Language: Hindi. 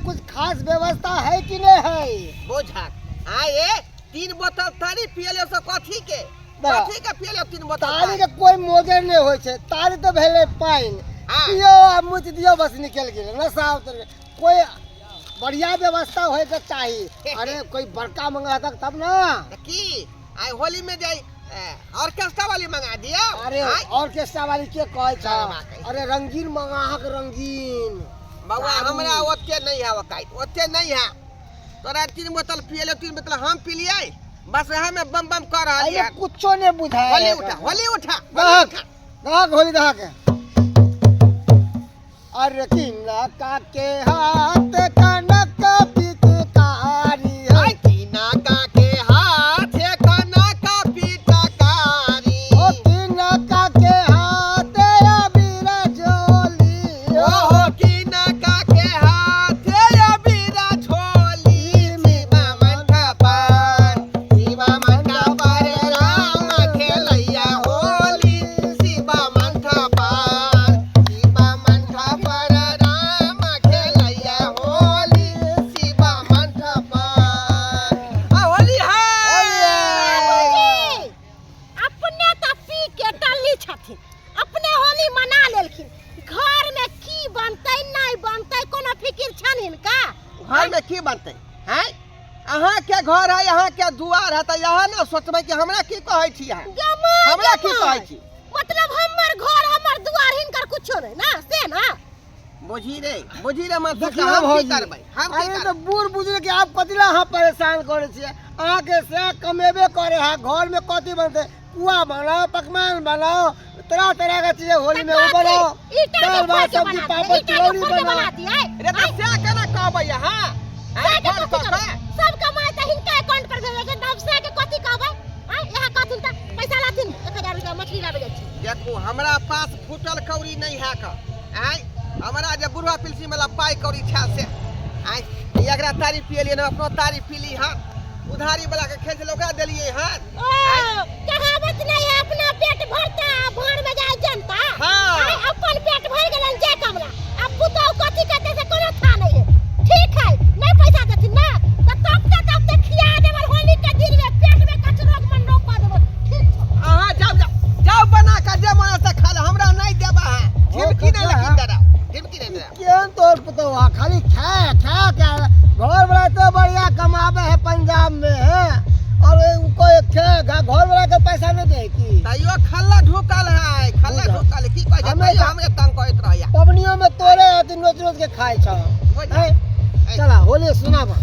कुछ खास व्यवस्था है कि नहीं है? बोझा ये 3 बोतल तारी पियले से कथी के पियले 3 बोतल तारी के कोई मोजर नहीं होय छे। तारी तो भेले पाइन पियो आ मुत दियो बस निकल गेल नशा उतर गेल। कोई बढ़िया व्यवस्था होय के चाहिए। अरे कोई बड़का मंगा तक तब ना की आई होली में जाई ऑर्केस्ट्रा वाली मंगा दिया। अरे ऑर्केस्ट्रा वाली के कहै छ? अरे रंगीन मंगा हक रंगीन बाबा हमरा ओते नहीं है वकाई ओते नहीं है। तोरा 3 बोतल पियले 3 बोतल हम पी लिए बस वह में बम बम कर रहा है। कुछो नहीं बुझाए। होली उठा दहक होली दहक। अरे किना का के हाथ कनक पिचकारी है। किना का के हाथ कनक पिचकारी ओ किना का के हाथ अबीरा झोली ओ किना का के हाथ अबीरा झोली शिवा मंठा पर राम खेलैया होली शिवा मंठा पर राम खेलैया होली शिवा मंठा पर होली है। अपने तो पी के टल्ली छथिन अपने होली मना लेलखिन। घर में की बनतै नहीं बनतै कोनो फिकिर छन हिनका? घर में की बनते हैं? अहाँ के घर है यहाँ के दुआर है तो यहाँ ना सोचबै कि हमरा की कहै छी यहाँ हमरा की कहै छी? मतलब हमर घर हमर दुआर हिनकर कुछो नहीं ना से ना बुझी रे मत देखियो हम की भौजी। करबै हम की अरे तो करबै? बूढ़ बुजुर्ग के आप कतिला हाँ परेशान करे छिए। अहाँ के से कमेबे करे है घर में कथी बनते? पुआ बनाओ पकवान बनाओ तरह तरह का चीजें होली में बनाओ दाल भात सब्जी पापड़ तिलौरी बनाओ। रे तो से केना कहबै यहाँ सब कमाई त हिनका अकाउंट पर भेजे के तब से के कथी कहबै? यहाँ कथिन त पैसा लाथिन 1000 रुपया मछली लाबे जाइ छी। देखू हमरा पास फूटल कौड़ी नहीं है का हमरा जे बुढ़वा पिलसी वाला पाई कौड़ी छा से एकरा तारी पियलिए ना अपनो तारी पीली हां उधारी वाला के खेल से ओकरा देलिए हां। कहावत नहीं है अपना पेट भरता भर में जाए जनता। हां अपन पेट भर गेलन जे कमरा अब पुतौ कथी कहते से कोनो था नहीं है। ठीक है नहीं पैसा देथिन ना तो तब तक खिया देबल होली के दिन में पेट में कचरोग मन रोक देबल। ठीक छ हां जाओ बना के जे मन से खा ले हमरा नहीं देबा है। झिमकी नहीं लगी तेरा झिमकी नहीं तेरा केन तोर पुतो खाली खा के घर वाला तो बढ़िया कमावे है पंजाब में है और उनको घर वाला के पैसा नहीं दे की तइयो खल्ला ढुकल है की कह जाय हमरे तंग कहत रहया पबनियों में तोरे दिन रोज के खाए छ। चला होली सुनाबा।